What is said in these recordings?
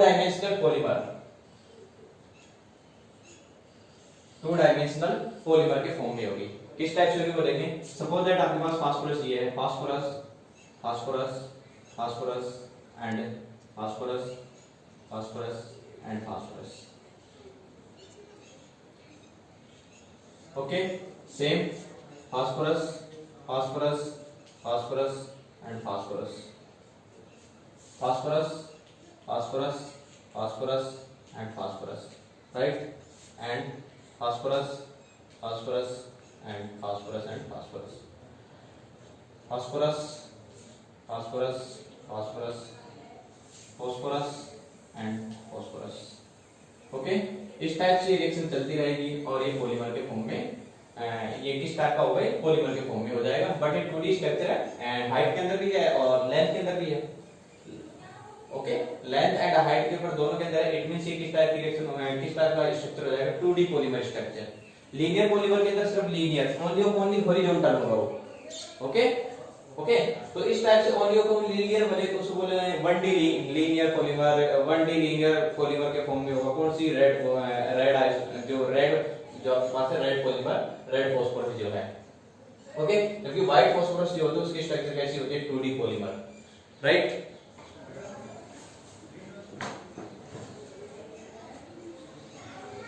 Dimensional polymer, two dimensional polymer के form में होगी। किस टाइप से होगी वो देखें। सपोज दैट आपके पास फास्फोरस ये है, phosphorus phosphorus phosphorus and phosphorus phosphorus and phosphorus. Okay, same phosphorus phosphorus phosphorus and phosphorus, phosphorus phosphorus phosphorus and phosphorus, right, and phosphorus phosphorus and phosphorus and phosphorus, phosphorus phosphorus phosphorus phosphorus and phosphorus. Okay, इस type से reaction चलती रहेगी और ये polymer के form में, ये किस टाइप का होगा, पॉलीमर के फॉर्म में हो जाएगा। बट ये 2D स्ट्रक्चर है एंड हाइट के अंदर भी है और लेंथ के अंदर भी है। ओके, लेंथ एंड हाइट के ऊपर दोनों के अंदर है। इट मींस ये किस टाइप की रिएक्शन होगा, किस टाइप का स्ट्रक्चर हो जाएगा, 2D polymer structure. Linear polymer के अंदर सिर्फ लीनियर, ओनली हॉरिजॉन्टल होगा वो। ओके ओके, तो इस टाइप से ओनली को लीनियर बने तो उसको बोले 1D linear polymer, 1D linear polymer के फॉर्म में होगा। कौन सी, रेड जो आपके पास है रेड पॉलीमर, रेड फास्फोरस जो है। ओके, जबकि व्हाइट फास्फोरस जो होता है उसकी स्ट्रक्चर कैसी होती है, 2D polymer, right.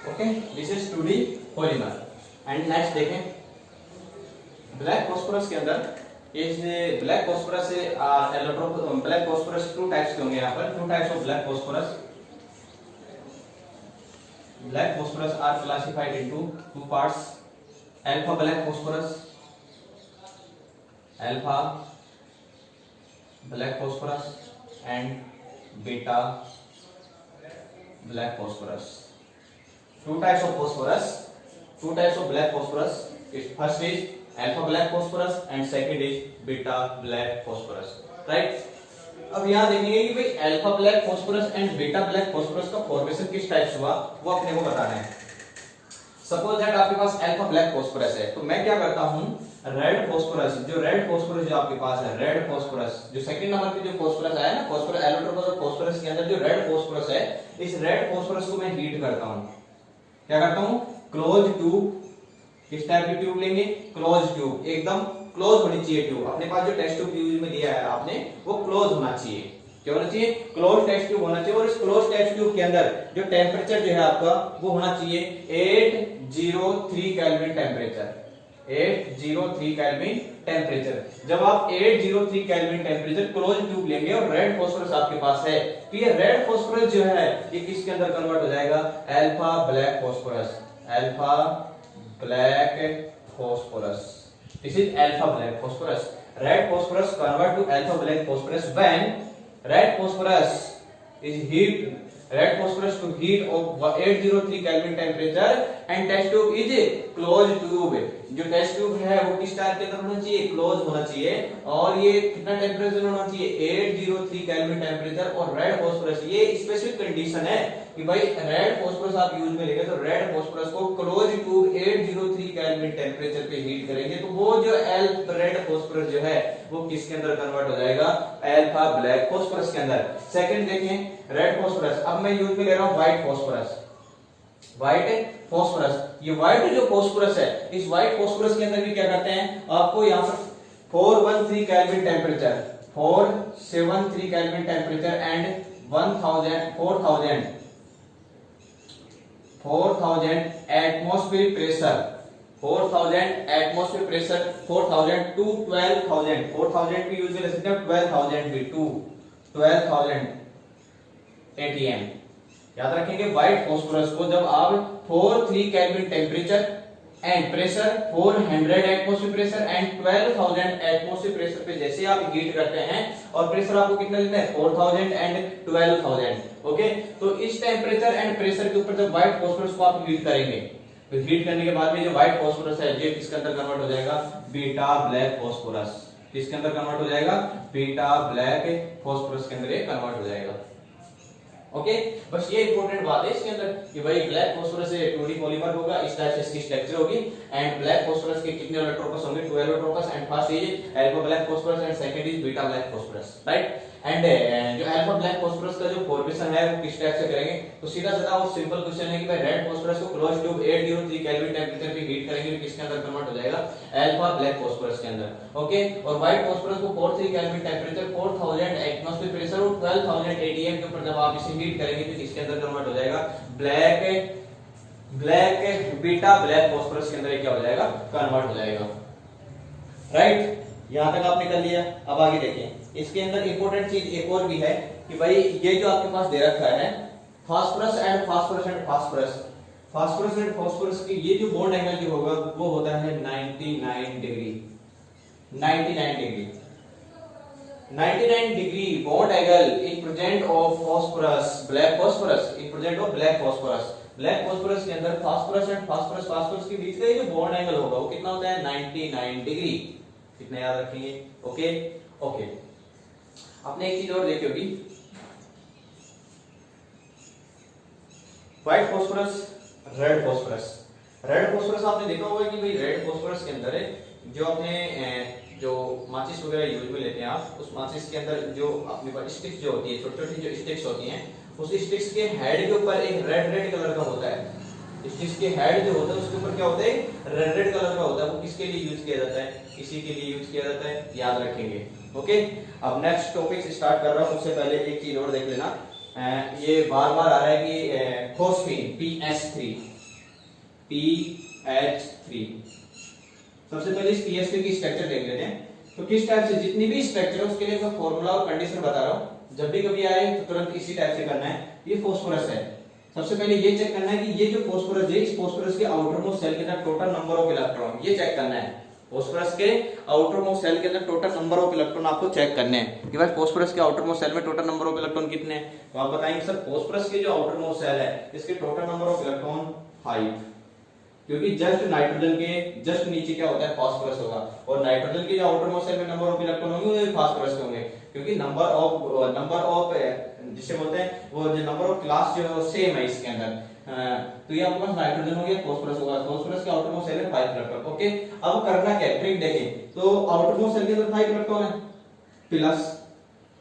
Okay, this is 2D polymer. And next देखें, ब्लैक फास्फोरस के अंदर, इस ब्लैक फास्फोरस से ब्लैक फास्फोरस 2 टाइप्स के होंगे यहाँ पर, 2 types of black phosphorus. Black phosphorus are classified into 2 parts: alpha black phosphorus, alpha black phosphorus and beta black phosphorus. 2 types of phosphorus, 2 types of black phosphorus. First is alpha black phosphorus and second is beta black phosphorus, right? अब यहाँ देखेंगे कि भाई alpha black phosphorus and beta black phosphorus का formation किस type से हुआ वो अपने को बताना है। सपोज दैट आपके पास अल्फा ब्लैक फास्फोरस है, तो मैं क्या करता हूँ, रेड फास्फोरस, जो रेड फास्फोरस जो आपके पास है, रेड फास्फोरस जो सेकंड नंबर पे जो फास्फोरस आया ना, फास्फोरस एलोट्रोपस और फास्फोरस के अंदर जो रेड फास्फोरस है, इस रेड फास्फोरस को मैं हीट करता हूँ। क्या करता हूँ, क्लोज ट्यूब, किस टाइप की ट्यूब लेंगे, क्लोज ट्यूब, एकदम क्लोज होनी चाहिए ट्यूब। अपने पास जो टेस्ट ट्यूब यूज में दिया है आपने, वो क्लोज होना चाहिए। क्या होना चाहिए, क्लोज टेस्ट ट्यूब होना चाहिए। और इस क्लोज टेस्ट ट्यूब के अंदर जो टेम्परेचर जो है आपका वो होना चाहिए 803 केल्विन टेम्परेचर, 803 केल्विन टेम्परेचर। जब आप 803 केल्विन टेम्परेचर क्लोज ट्यूब लेंगे और रेड फास्फोरस आपके पास है, तो ये रेड फास्फोरस जो है ये किसके अंदर कन्वर्ट हो जाएगा, alpha black phosphorus, alpha black phosphorus. This is alpha black phosphorus. Red phosphorus convert to alpha black phosphorus when red phosphorus is heat. Red phosphorus to heat of 803 Kelvin temperature and test tube is closed tube. जो test tube है वो किस type के अंदर होना चाहिए, close होना चाहिए। और ये कितना टेम्परेचर होना चाहिए, 803 केल्विन टेम्परेचर। और रेड फास्फोरस, ये स्पेसिफिक कंडीशन है कि भाई रेड फास्फोरस आप यूज में लेंगे तो रेड फास्फोरस को क्लोज ट्यूब 803 केल्विन टेम्परेचर पे हीट करेंगे तो वो जो रेड फास्फोरस जो है वो किसके अंदर कन्वर्ट हो जाएगा, अल्फा ब्लैक फास्फोरस के अंदर। सेकंड देखें, रेड फास्फोरस, अब मैं यूज में ले रहा हूं व्हाइट फास्फोरस, व्हाइट फास्फोरस। ये व्हाइट जो फास्फोरस है, इस व्हाइट फास्फोरस के अंदर भी क्या करते हैं, आपको यहाँ पर 413 kelvin temperature, 473 kelvin temperature and 4000 atmospheric pressure, 4000 atmospheric pressure, 4000 to 12000, 4000 भी यूज कर सकते हैं, 12000 भी, टू 12000 atm। याद रखेंगे व्हाइट फास्फोरस को जब आप 43 kelvin temperature and pressure, 400 atmospheric pressure and 12000 atmospheric pressure पे जैसे आप हीट करते हैं, और प्रेशर आपको कितना लेना है, 4000 एंड 12000। ओके, तो इस टेम्परेचर एंड प्रेशर के ऊपर जब व्हाइट फास्फोरस को आप हीट करेंगे, तो हीट करने के बाद में जो व्हाइट फास्फोरस है ये किसके अंदर कन्वर्ट हो जाएगा, बीटा ब्लैक फास्फोरस। किसके अंदर कन्वर्ट हो जाएगा, बीटा ब्लैक फास्फोरस के अंदर ये कन्वर्ट हो जाएगा। ओके, बस ये इंपॉर्टेंट बात है इसके अंदर कि भाई ब्लैक फास्फोरस से 2D पॉलीमर होगा, इस टाइप से इसकी स्ट्रक्चर होगी। एंड ब्लैक फास्फोरस के कितने एलोट्रोपस होंगे, 2 allotropes. And first is alpha black phosphorus and second is beta black phosphorus, right. And जो अल्फा ब्लैक फास्फोरस का जो फॉर्मेशन है वो किस टाइप से करेंगे, तो सीधा सीधा वो सिंपल क्वेश्चन है कि भाई रेड फास्फोरस को क्लोज ट्यूब 803 केल्विन टेंपरेचर पे हीट करेंगे तो किसके अंदर कन्वर्ट हो जाएगा, अल्फा ब्लैक फास्फोरस के अंदर। ओके, और व्हाइट फास्फोरस को 43 केल्विन टेंपरेचर 4000 एटमॉस्फेयर प्रेशर और 12000 एटीएम के ऊपर जब आप इसे हीट करेंगे तो किसके अंदर कन्वर्ट हो जाएगा, ब्लैक बीटा ब्लैक फास्फोरस के अंदर क्या हो जाएगा, कन्वर्ट हो जाएगा। राइट, यहां तक आपने कर लिया। अब आगे देखें, इसके अंदर इंपॉर्टेंट चीज एक और भी है कि भाई ये जो आपके पास दे रखा है फास्फोरस एंड फास्फोरस की ये जो बॉन्ड एंगल जो होगा वो होता है 99 degree. 99 degree bond angle in present of phosphorus black phosphorus, in present of black phosphorus के अंदर फास्फोरस एंड फास्फोरस के बीच का जो बॉन्ड एंगल होगा वो कितना होता है, 99 डिग्री। कितना याद रखेंगे। ओके ओके, आपने एक चीज और देखी होगी, व्हाइट फास्फोरस, रेड फास्फोरस आपने देखा होगा कि भाई रेड फास्फोरस के अंदर जो अपने जो माचिस वगैरह यूज में लेते हैं आप, उस माचिस के अंदर जो अपने पास स्टिक्स जो होती है, छोटी छोटी जो स्टिक्स होती हैं, उस स्टिक्स के हेड के ऊपर एक रेड कलर का होता है। स्टिक्स के हेड जो होता है उसके ऊपर क्या होता है, रेड कलर का होता है। वो किसके लिए यूज किया जाता है, इसी के लिए यूज किया जाता है, याद रखेंगे। ओके, अब नेक्स्ट टॉपिक स्टार्ट कर रहा हूं, उससे पहले एक चीज और देख लेना। ये बार बार आ रहा है कि फोस्फीन PH3। सबसे पहले इस PH3 की स्ट्रक्चर देख लेते हैं। तो किस टाइप से, जितनी भी स्ट्रक्चर है उसके लिए मैं फॉर्मूला और कंडीशन बता रहा हूं, जब भी कभी आए तो तुरंत इसी टाइप से करना है। ये फास्फोरस है, सबसे पहले ये चेक करना है कि ये जो फास्फोरस है, इस फास्फोरस के आउटर मोस्ट सेल के अंदर टोटल नंबर ऑफ इलेक्ट्रॉन, ये चेक करना है। फास्फोरस के आउटर मोस्ट सेल के अंदर टोटल नंबर ऑफ इलेक्ट्रॉन आपको चेक करने हैं कि भाई फास्फोरस के आउटर मोस्ट सेल में टोटल नंबर ऑफ इलेक्ट्रॉन कितने हैं। तो आप बताएंगे सर फास्फोरस के जो आउटर मोस्ट सेल है इसके टोटल नंबर ऑफ इलेक्ट्रॉन 5, क्योंकि जस्ट नाइट्रोजन के जस्ट नीचे क्या होता है, फास्फोरस होगा, और नाइट्रोजन के जो आउटर मोस्ट सेल में नंबर ऑफ इलेक्ट्रॉन होंगे वो फास्फोरस के होंगे, क्योंकि नंबर ऑफ जिसे बोलते हैं वो जो नंबर ऑफ क्लास जो है सेम है इसके अंदर। तो ये आपके पास नाइट्रोजन हो गया, फास्फोरस होगा, फास्फोरस के आउटर मोस्ट सेल में 5 इलेक्ट्रॉन। ओके, अब करना क्या है, ट्रिक देखें। तो आउटर मोस्ट सेल के अंदर 5 इलेक्ट्रॉन है, प्लस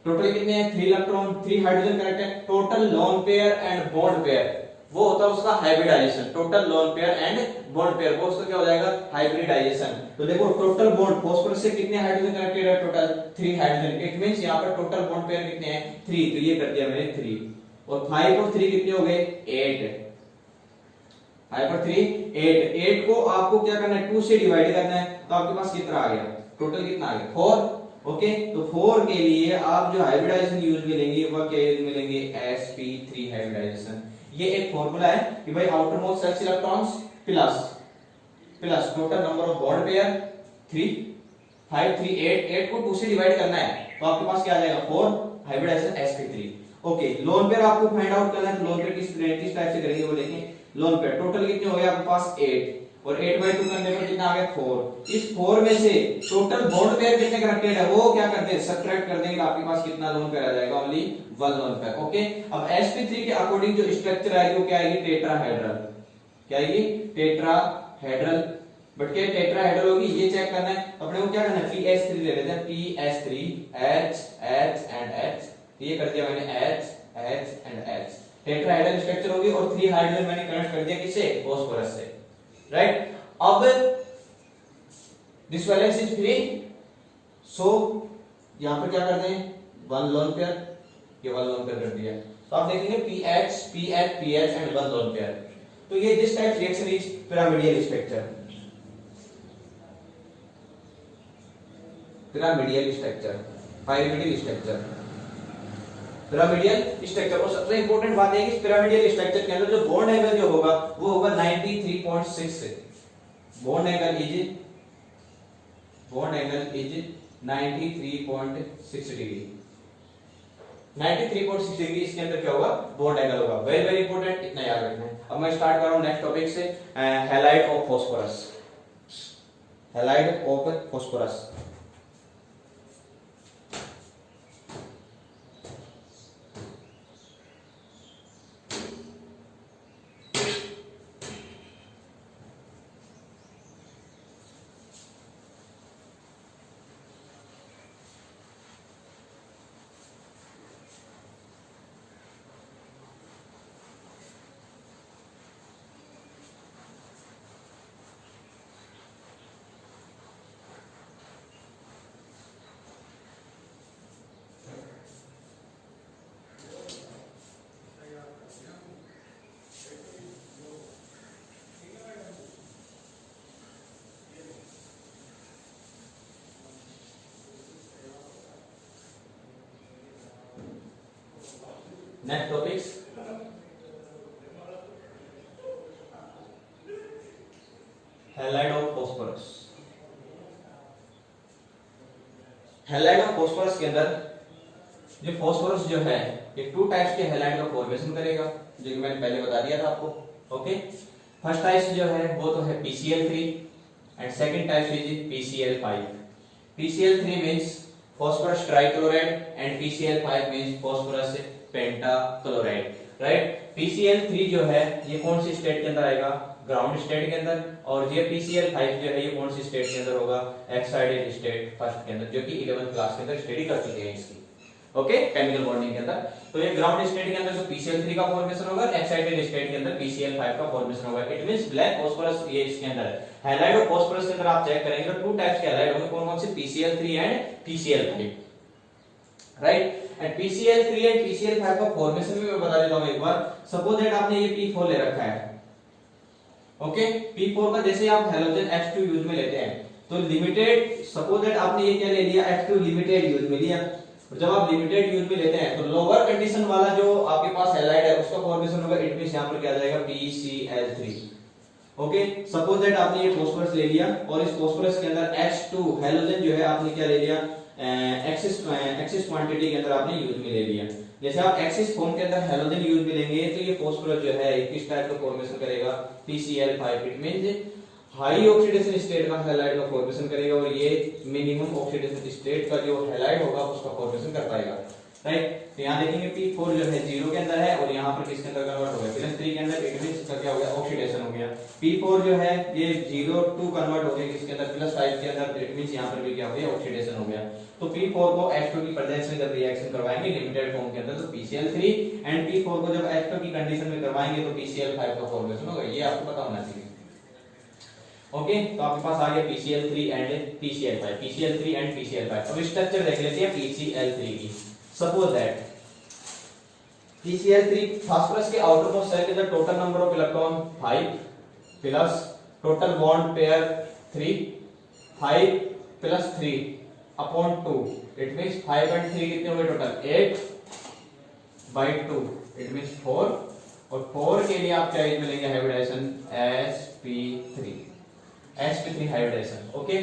टोटल कितने हैं, 3 इलेक्ट्रॉन, 3 हाइड्रोजन करेक्ट है। Total lone pair and bond pair वो होता है उसका hybridization. Total lone pair and bond pair वो उसका क्या हो जाएगा, हाइब्रिडाइजेशन। तो देखो टोटल बॉन्ड फास्फोरस से कितने हाइड्रोजन कनेक्टेड है, टोटल 3 हाइड्रोजन। इट मींस यहां पर टोटल बॉन्ड पेयर कितने हैं, 3, तो ये कर दिया मैंने 3, और 5 और 3 कितने हो गए, 8। 5 और 3 8 को आपको क्या करना है, 2 से डिवाइड करना है, तो आपके पास कितना आ गया, टोटल कितना आ गया, 4। ओके, तो 4 के लिए आप जो हाइब्रिडाइजेशन यूज में लेंगे वह क्या यूज में लेंगे, sp3 हाइब्रिडाइजेशन। ये एक फॉर्मूला है कि भाई outer most shells electrons plus total number of bond pair 3, 5 3 8 को 2 से डिवाइड करना है, तो आपके पास क्या आ जाएगा, 4 hybridisation sp3। Okay, lone pair आपको फाइंड आउट करना है, तो लोन पेयर किस टाइप से करेंगे वो देखें। लोन पेयर टोटल कितने हो गए आपके पास 8, और 8/2 करने पर कितना आ गया, 4। इस 4 में से टोटल बॉन्ड पेयर कितने कनेक्टेड है वो क्या करते हैं, सब्ट्रैक्ट कर देंगे, आपके पास कितना लोन पेयर आ जाएगा, ओनली 1 लोन पेयर। ओके, अब sp3 के अकॉर्डिंग जो स्ट्रक्चर आएगी वो क्या आएगी, टेट्राहेड्रल। क्या आएगी, टेट्राहेड्रल। बट क्या टेट्राहेड्रल होगी ये चेक करना है, अपने को क्या करना है, pH3 ले लेते हैं, pH3 H एंड H, ये कर दिया मैंने H and H, tetrahedral structure होगी, और 3 हाइड्रोजन मैंने कनेक्ट कर दिया किससे, फास्फोरस से। राइट, अब दिस वैलेंस इज फ्री, सो यहां पर क्या कर दें, 1 लोन पेयर, ये 1 लोन पेयर कर दिया, तो आप देखेंगे PH एंड 1 लोन पेयर। तो ये this type reaction is pyramidal structure, pyramidal structure. और सबसे इंपॉर्टेंट बात है कि इस पिरामिडियल स्ट्रक्चर के अंदर जो बॉन्ड एंगल जो होगा वो होगा 93.6। Bond angle is 93.6 degree. 93.6 degree इसके अंदर क्या होगा, बॉन्ड एंगल होगा। वेरी वेरी इंपॉर्टेंट, इतना याद रखना है। अब मैं स्टार्ट कर रहा हूं नेक्स्ट टॉपिक से, halide of phosphorus. Halide of phosphorus, next topics, halide of phosphorus. Halide of phosphorus के अंदर जो फॉस्फोरस जो है ये टू टाइप्स के हैलाइड का फॉर्मेशन करेगा, जो कि मैंने पहले बता दिया था आपको। ओके, फर्स्ट टाइप जो है वो तो है PCl3 and second type is PCl5। PCl3 means phosphorus trichloride and PCl5 means phosphorus pentachloride, right. PCl3 जो है ये कौन सी स्टेट के अंदर आएगा, ग्राउंड स्टेट के अंदर, और ये PCl5 जो है ये कौन सी स्टेट के अंदर होगा, एक्साइटेड स्टेट फर्स्ट के अंदर, जो कि 11th क्लास के अंदर स्टडी कर चुके हैं इसकी। ओके, केमिकल बॉन्डिंग के अंदर। तो ये ग्राउंड स्टेट के अंदर जो PCl3 का फॉर्मेशन होगा, एक्साइटेड स्टेट के अंदर PCl5 का फॉर्मेशन होगा। इट मींस ब्लैक फास्फोरस ये इसके अंदर है। हैलाइड ऑफ फास्फोरस के अंदर आप चेक करेंगे तो टू टाइप्स के हैलाइड होंगे, कौन कौन से, PCl3 and PCl5, right. And PCl3 and PCl5 का फॉर्मेशन भी मैं बता देता हूं एक बार। सपोज दैट आपने ये P4 ले रखा है, ओके। P4 का जैसे आप हैलोजन H2 यूज में लेते हैं तो लिमिटेड, सपोज दैट आपने ये क्या ले लिया, H2 लिमिटेड यूज में लिया। और जब आप लिमिटेड यूज में लेते हैं तो लोअर कंडीशन वाला जो आपके पास हैलाइड है उसका फॉर्मेशन होगा, इट मींस यहां पर क्या आ जाएगा, PCl3। ओके, सपोज दैट आपने ये फास्फोरस ले लिया और इस फास्फोरस के अंदर H2 हैलोजन जो है आपने क्या ले लिया, एक्सिस क्वांटिटी के अंदर आपने यूज में ले लिया। जैसे आप एक्सिस फॉर्म के अंदर हैलोजन यूज में लेंगे तो ये फास्फोरस जो है किस टाइप का फॉर्मेशन करेगा, PCl5। It means high oxidation state का हैलाइड का फॉर्मेशन करेगा और ये मिनिमम ऑक्सीडेशन स्टेट का जो हैलाइड होगा उसका फॉर्मेशन कर पाएगा, राइट। तो यहाँ देखेंगे P4 जो है 0 के अंदर है और यहाँ पर किसके अंदर कन्वर्ट हो गया, +3 के अंदर। इट मींस इसका क्या हो गया, ऑक्सीडेशन हो गया। P4 जो है ये 0 2 कन्वर्ट हो गया किसके अंदर, +5 के अंदर। इट मींस यहाँ पर भी क्या हो गया, ऑक्सीडेशन हो गया। तो P4 को H2 की प्रेजेंस में जब रिएक्शन करवाएंगे लिमिटेड फॉर्म के अंदर तो PCl3, एंड P4 को जब H2 की कंडीशन में करवाएंगे तो PCl5 का फॉर्मेशन होगा। ये आपको पता होना चाहिए। ओके, तो आपके पास आ गया PCl3 and PCl5, PCl3 and PCl5। अब स्ट्रक्चर देख लेते हैं PCl3 की। सपोज दैट PCl3 फास्फोरस के आउटर मोस्ट शेल के अंदर total number of electron 5 plus total bond pair 3, 5 plus 3 upon 2। It means 5 and 3 कितने हो गए टोटल, 8/2। इट मींस 4, और 4 के लिए आप क्या यूज मिलेंगे, हाइब्रिडाइजेशन sp3 हाइब्रिडाइजेशन। ओके,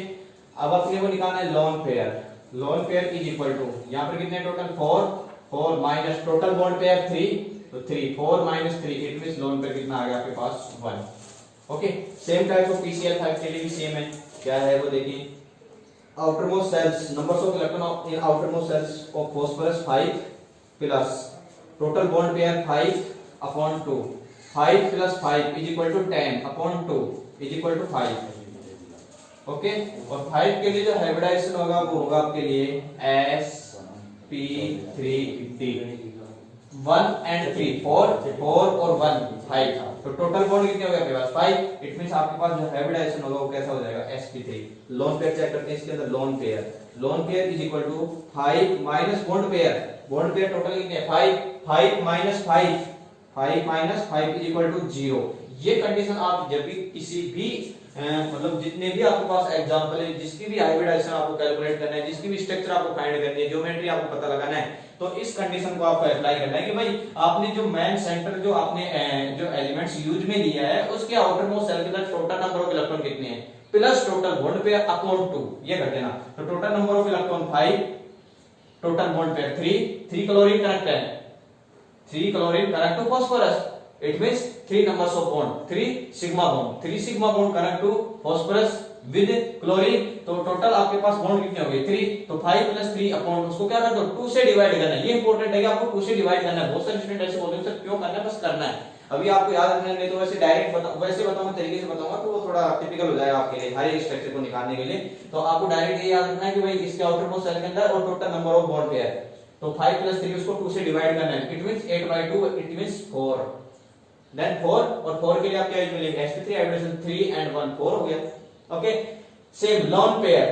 अब अपने को निकालना है lone pair. Lone pair is equal to, यहां पर कितने total 4 minus total bond pair 3, तो 3 4 minus 3। It means lone pair कितना आ गया आपके पास 1। Okay, same type of PCl5 के लिए भी सेम है। क्या है वो देखिए, outermost cells, numbers of electron in outermost cells of phosphorus 5 plus total bond pair 5 upon 2, 5 plus 5 is equal to 10 upon 2 is equal to 5। Okay, और 5 के लिए जो हाइब्रिडाइजेशन होगा वो होगा आपके लिए sp3d। 1 and 3 4 और 1 5, तो टोटल बॉन्ड कितने हो गए आपके पास 5। इट मींस आपके पास जो हाइब्रिडाइजेशन होगा वो कैसा हो जाएगा, sp3। लोन पेयर चेक करते हैं इसके अंदर, lone pair is equal to 5 minus bond pair total कितने हैं 5 माइनस 5 इज इक्वल टू 0। ये कंडीशन आप जब भी किसी भी मतलब जितने भी आपके पास एग्जांपल है, जिसकी भी हाइब्रिडाइजेशन आपको कैलकुलेट करना है, जिसकी भी स्ट्रक्चर आपको फाइंड करनी है, ज्योमेट्री आपको पता लगाना है, तो इस कंडीशन को आपको अप्लाई करना है कि भाई आपने जो मेन सेंटर जो आपने जो एलिमेंट्स यूज में लिया है उसके आउटर मोस्ट सेल के अंदर टोटल नंबर ऑफ इलेक्ट्रॉन कितने हैं plus total bond pair upon 2, ये कर देना। तो total number of electron 5, total bond pair 3 chlorine connect है, 3 chlorine connect to phosphorus. It means 3 numbers of bond, 3 sigma bond connect to phosphorus with chlorine। तो total आपके पास bond कितने हो गए 3, तो 5 प्लस 3 अपॉन उसको क्या कर दो 2 से डिवाइड करना है। ये इंपॉर्टेंट है कि आपको 2 से डिवाइड करना है। बहुत सारे स्टूडेंट ऐसे बोलते हैं सर क्यों करना है, बस करना है। अभी आपको याद रखना है, नहीं तो वैसे डायरेक्ट वैसे बताऊंगा तरीके से बताऊंगा तो वो थोड़ा टिपिकल हो जाएगा आपके लिए, हर एक स्ट्रक्चर को निकालने के लिए। तो आपको डायरेक्ट ये याद रखना है कि भाई इसके आउटर मोस्ट सेल के अंदर और total number of bond pair, तो 5 प्लस 3 उसको 2 से डिवाइड करना है। It means 8/2, it means 4। Then 4, और 4 के लिए आप क्या यूज मिलेंगे sp3 हाइब्रिडेशन 3 and 1 4 हो गया। ओके, सेम लोन पेयर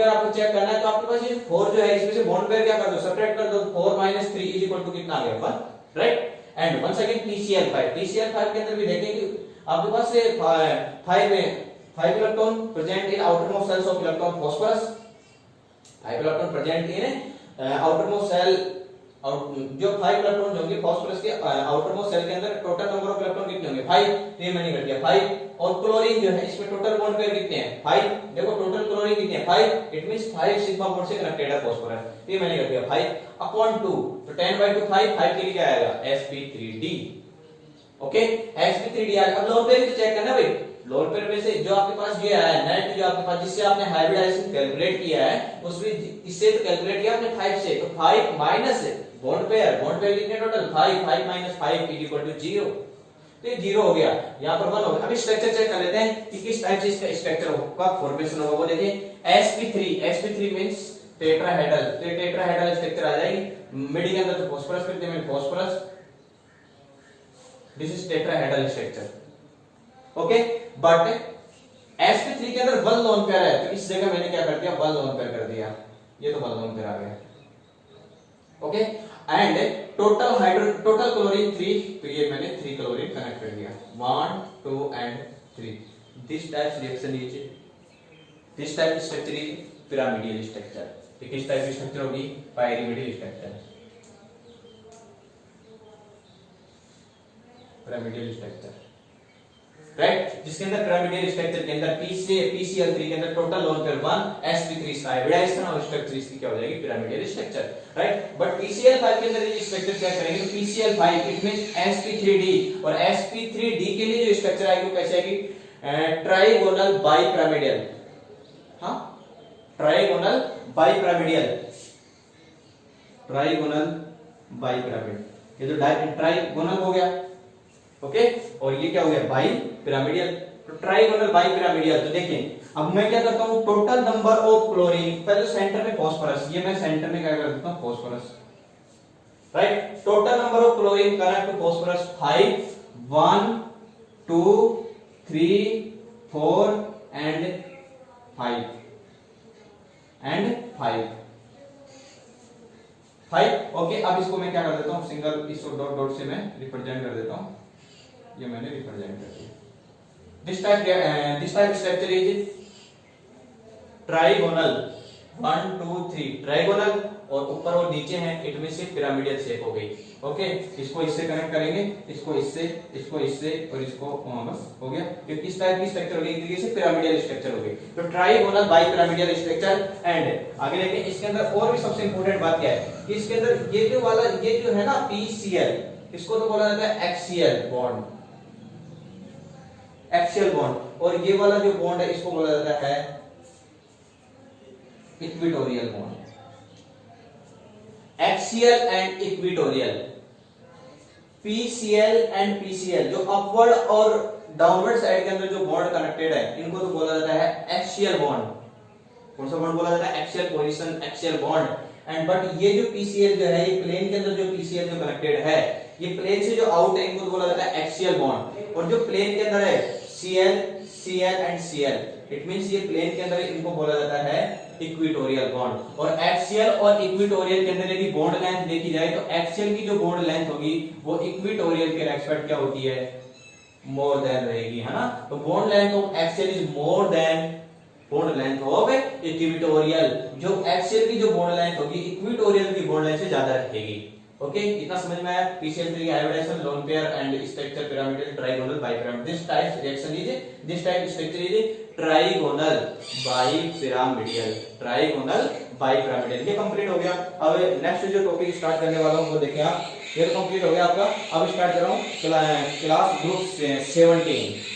आपको चेक करना है, तो आपके पास ये 4 जो है इसमें से बॉन्ड पेयर क्या कर दो सब्ट्रैक्ट कर दो, 4 माइनस 3 इज इक्वल टू कितना आ गया 1, right. And once again PCl5 के अंदर भी देखेंगे आपके पास से 5 electron present in outer most shells of electron phosphorus, 5 electron present in outer most shell और जो 5 इलेक्ट्रॉन होंगे फास्फोरस के आउटर मोस्ट शेल के अंदर, टोटल नंबर ऑफ इलेक्ट्रॉन कितने होंगे 5, तो ये मैंने कर दिया 5। और क्लोरीन जो है इसमें टोटल बॉन्ड पेयर कितने हैं 5, देखो टोटल क्लोरीन कितने हैं 5, इट मींस 5 सिग्मा बॉन्ड से कनेक्टेड है फास्फोरस, तो ये मैंने कर दिया 5 अपॉन 2, तो 10/2 5 5 के लिए क्या आएगा sp3d। ओके sp3d आएगा। अब लोअर पेयर को चेक करना भाई, लोअर पेयर में से जो आपके पास ये आया नेट, जो आपके पास जिससे आपने हाइब्रिडाइजेशन कैलकुलेट किया है उसमें इससे तो कैलकुलेट किया आपने 5 से, तो 5 माइनस बॉन्ड पेयर कितने total 5, 5 minus 5 is equal to 0, तो ये 0 हो गया, यहाँ पर 1 हो गया। अभी स्ट्रक्चर चेक कर लेते हैं कि किस टाइप से इसका स्ट्रक्चर होगा, फॉर्मेशन होगा। वो देखिए sp3 मींस टेट्राहेड्रल, तो टेट्राहेड्रल स्ट्रक्चर आ जाएगी। मिडिल के अंदर तो फास्फोरस करते हैं, phosphorus, this is tetrahedral structure. Okay but sp3 के अंदर 1 लोन पेयर है, तो इस जगह मैंने क्या कर दिया 1 लोन पेयर कर दिया, ये तो 1 लोन पेयर आ गया। ओके एंड टोटल क्लोरीन 3, तो ये मैंने 3 क्लोरीन कनेक्ट कर दिया 1 2 and 3। This type reaction is, this type structure is pyramidal structure. तो किस टाइप की स्ट्रक्चर होगी pyramidal structure, pyramidal structure right, जिसके अंदर पिरामिडल स्ट्रक्चर के अंदर PCl3 के अंदर टोटल लोन पेयर 1, sp3 इसका हाइब्रिडाइजेशन और स्ट्रक्चर इसकी क्या हो जाएगी pyramidal structure right. But PCl5 के अंदर ये स्ट्रक्चर क्या करेंगे, तो PCl5 इट मींस sp3d, और sp3d के लिए जो स्ट्रक्चर आएगी वो कैसे आएगी ट्राइगोनल बाइपिरामिडल, हां ट्राइगोनल बाइपिरामिडल, ट्राइगोनल बाइपिरामिड, ये तो ट्राइगोनल हो गया। ओके और ये क्या हो गया बाई पिरामिडियल, तो ट्राइगोनल बाई पिरामिडियल। तो देखिए अब मैं क्या करता हूं टोटल नंबर ऑफ क्लोरीन, पहले सेंटर में फास्फोरस, ये मैं सेंटर में क्या कर देता हूं phosphorus right. Total number of chlorine connect to phosphorus 5, 1 2 3 4 and 5। Okay अब इसको मैं क्या कर देता हूं सिंगल इसको डॉट डॉट से मैं रिप्रेजेंट कर देता हूं, ये मैंने रिप्रेजेंट कर दिया। This type structure is trigonal 1 2 3 trigonal, और ऊपर और नीचे हैं इट मींस पिरामिडल शेप हो गई। ओके इसको इससे कनेक्ट करेंगे, इसको इससे और इसको बस हो गया। ये किस टाइप की स्ट्रक्चर हो गई, एक तरीके से पिरामिडल स्ट्रक्चर हो गई, तो trigonal bi pyramidal structure. And आगे देखिए इसके अंदर और भी सबसे इंपॉर्टेंट बात क्या है कि इसके अंदर ये जो वाला ये जो है ना PCl, इसको तो बोला जाता है एक्सियल बॉन्ड, एक्सियल बॉन्ड, और ये वाला जो बॉन्ड है इसको बोला जाता है equatorial bond. Axial and equatorial, PCl and PCl जो अपवर्ड और डाउनवर्ड साइड के अंदर जो बॉन्ड कनेक्टेड है इनको तो बोला जाता है एक्सियल बॉन्ड। कौन सा बॉन्ड बोला जाता है axial position, axial bond. And but ये जो PCl जो है ये प्लेन के अंदर जो PCl जो कनेक्टेड है, ये प्लेन से जो आउट है इनको तो बोला जाता है एक्सियल बॉन्ड। और जो प्लेन के अंदर है Cl and Cl, it means ये प्लेन के अंदर इनको बोला जाता है इक्वेटोरियल बॉन्ड। और एक्सियल और इक्वेटोरियल के अंदर यदि बॉन्ड लेंथ देखी जाए तो एक्सियल की जो बॉन्ड लेंथ होगी वो इक्वेटोरियल के रेस्पेक्ट क्या होती है मोर देन रहेगी, है ना। तो bond length of axial is more than bond length of equatorial, जो एक्सियल की जो बॉन्ड लेंथ होगी इक्वेटोरियल की बॉन्ड लेंथ से ज्यादा रहेगी। ओके इतना समझ में आया। PCl3 hybridisation lone pair and structure pyramidal trigonal bipyramid, this type reaction is this type structure is trigonal bipyramidal, trigonal bipyramidal. ये कंप्लीट हो गया। अब नेक्स्ट जो टॉपिक स्टार्ट करने वाला हूं वो देखिए आप, ये कंप्लीट हो गया आपका। अब स्टार्ट कर रहा हूं class group 17।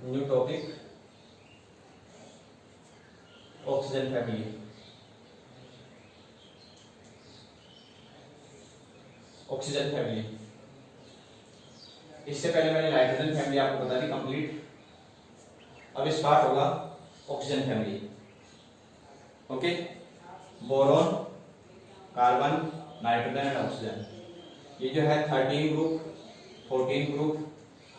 New topic oxygen family. Oxygen family इससे पहले मैंने नाइट्रोजन फैमिली आपको बता दी कंप्लीट। अब स्टार्ट होगा oxygen family. Okay, boron, carbon, nitrogen and oxygen. ये जो है 13 ग्रुप, 14 ग्रुप,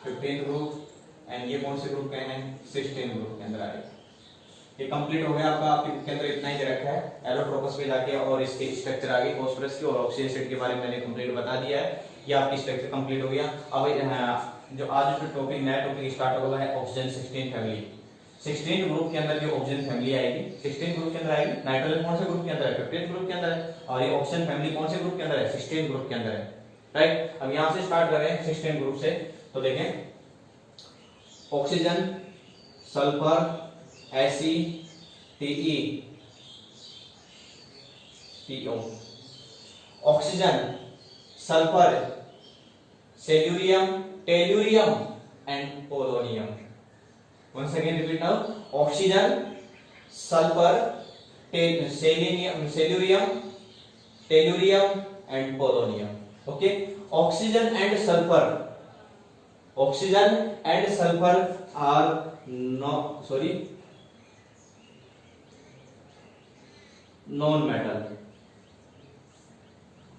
15 ग्रुप एंड ये कौन से ग्रुप के हैं? 16 ग्रुप के अंदर आएगा। ये कंप्लीट हो गया आपका। आपके बुक के अंदर इतना ही दे रखा है, एलोट्रोपस पे जाके और इसके स्ट्रक्चर आगे फास्फोरस की और ऑक्सीजन एसिड के बारे में मैंने कंप्लीट बता दिया है। ये आपकी स्ट्रक्चर कंप्लीट हो गया। अब जो आज जो टॉपिक नया टॉपिक स्टार्ट होगा है ऑक्सीजन 16 फैमिली। 16 ग्रुप के अंदर जो ऑक्सीजन फैमिली आएगी, 16 ग्रुप के अंदर आएगी। नाइट्रोजन कौन से ग्रुप के अंदर है? 15 ग्रुप के अंदर है। और ये ऑक्सीजन फैमिली कौन से ग्रुप के अंदर है? 16 ग्रुप के अंदर है। राइट, अब यहां से स्टार्ट कर रहे हैं 16 ग्रुप से। तो देखें, oxygen, sulphur, TeTO, oxygen, sulphur, selenium, tellurium and polonium. once again repeat now, oxygen, sulfur, selenium, tellurium and polonium. Okay, oxygen and sulphur are non metal.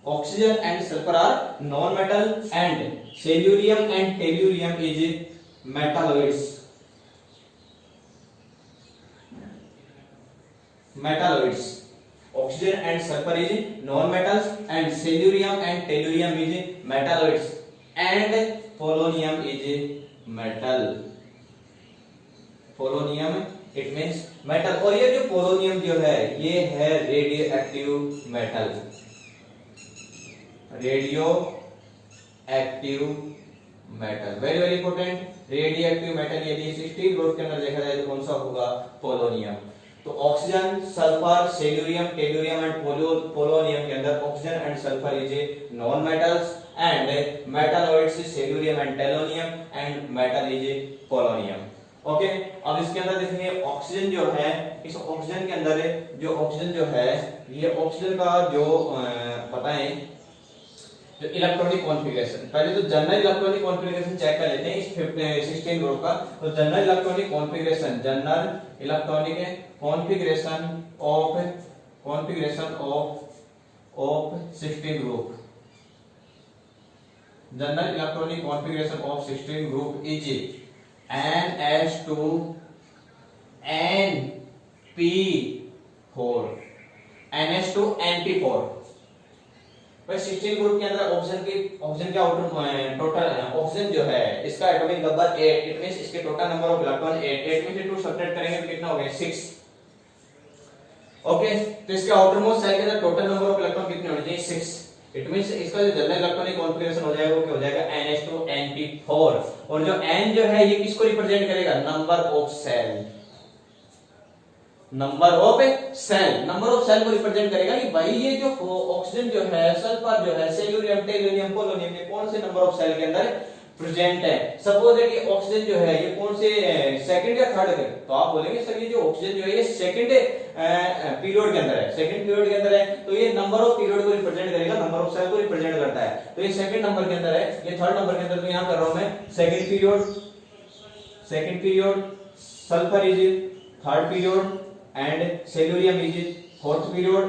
Oxygen and sulfur are non metal and selenium and tellurium is metalloids. Oxygen and sulfur is non metals and selenium and tellurium is metalloids and polonium is metal. Polonium it means metal। और ये जो polonium जो है ये है radio active metal. Radio active metal very very important. Radio active metal यदि 16 group के अंदर देखा जाए तो कौन सा होगा? पोलोनियम। तो oxygen, sulphur, selenium, tellurium and polonium के अंदर oxygen and sulphur is non metals and metalloids selenium and tellurium and metal is polonium. Okay, अब इसके अंदर देखेंगे ऑक्सीजन जो है, इस ऑक्सीजन के अंदर जो ऑक्सीजन जो है ये ऑक्सीजन का जो बताएं जो इलेक्ट्रॉनिक कॉन्फ़िगरेशन, पहले तो जनरल इलेक्ट्रॉनिक कॉन्फ़िगरेशन चेक कर लेते हैं इस 16 ग्रुप का। तो general electronic configuration of 16 group, general electronic configuration of 16 group is NH2NP4। NH2NP4 भाई 16 ग्रुप के अंदर ऑक्सीजन के आउटर टोटल ऑक्सीजन जो है इसका एटॉमिक नंबर 8, इट मींस इसके टोटल नंबर ऑफ इलेक्ट्रॉन 8 में से 2 सब्ट्रैक्ट करेंगे तो कितना हो गया? 6। ओके, तो इसके आउटर मोस्ट सेल के अंदर टोटल नंबर ऑफ इलेक्ट्रॉन कितने होने चाहिए? 6। इट मींस इसका जो जनरल इलेक्ट्रॉनिक कॉन्फ़िगरेशन हो जाएगा वो क्या हो जाएगा? NH2NP4। और जो N जो है ये किसको रिप्रेजेंट करेगा? नंबर ऑफ सेल को रिप्रेजेंट करेगा कि भाई ये जो ऑक्सीजन जो है, सल्फर जो है, सेल्यूरियम, टेल्यूरियम, पोलोनियम ये कौन से नंबर ऑफ सेल के अंदर प्रेजेंट है। सपोज है कि ऑक्सीजन जो है ये कौन से सेकंड या थर्ड है, तो आप बोलेंगे सर ये जो ऑक्सीजन जो है ये सेकंड पीरियड के अंदर है, तो ये नंबर ऑफ पीरियड को रिप्रेजेंट करेगा, नंबर ऑफ सेल को रिप्रेजेंट करता है। तो ये सेकंड नंबर के अंदर है, ये थर्ड नंबर के अंदर, तो यहां कर रहा हूं मैं second period, sulphur is third period and selenium is fourth period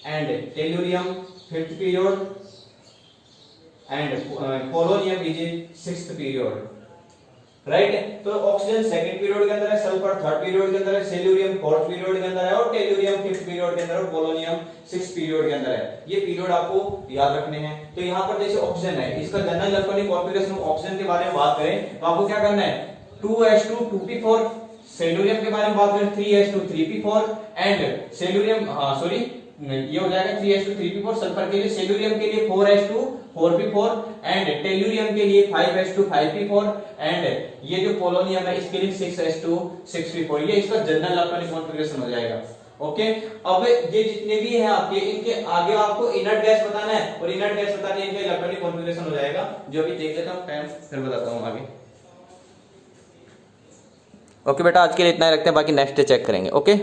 and tellurium fifth period and polonium is sixth period. Right, तो ऑक्सीजन सेकंड पीरियड के अंदर है, सल्फर थर्ड पीरियड के अंदर है, सेल्यूरियम फोर्थ पीरियड के अंदर है और टेल्यूरियम फिफ्थ पीरियड के अंदर और पोलोनियम सिक्स्थ पीरियड के अंदर है। ये पीरियड आपको याद रखने हैं। तो यहाँ पर जैसे ऑक्सीजन है, इसका जनरल इलेक्ट्रॉनिक कॉन्फ़िगरेशन ऑक्सीजन के बारे में बात करें तो आपको क्या करना है? 2s2 सेल्यूरियम के बारे में बात करें 3s2 एंड सेल्यूरियम ये हो जाएगा 3s2 सल्फर के लिए, सेल्यूरियम के लिए 4s2 एंड टेल्यूरियम के लिए 5s2 एंड ये जो पोलोनियम है इसके लिए 6s2 ये इसका जनरल इलेक्ट्रॉनिक कॉन्फ़िगरेशन हो जाएगा। ओके, अब ये जितने भी हैं आपके, इनके आगे आपको इनर्ट गैस बताना है और इनर्ट गैस बताने इनका इलेक्ट्रॉनिक कॉन्फ़िगरेशन हो जाएगा, जो अभी देख लेता हूं टाइम फिर बताता हूं आगे। ओके बेटा, आज के लिए इतना ही रखते हैं, बाकी नेक्स्ट डे चेक करेंगे। ओके।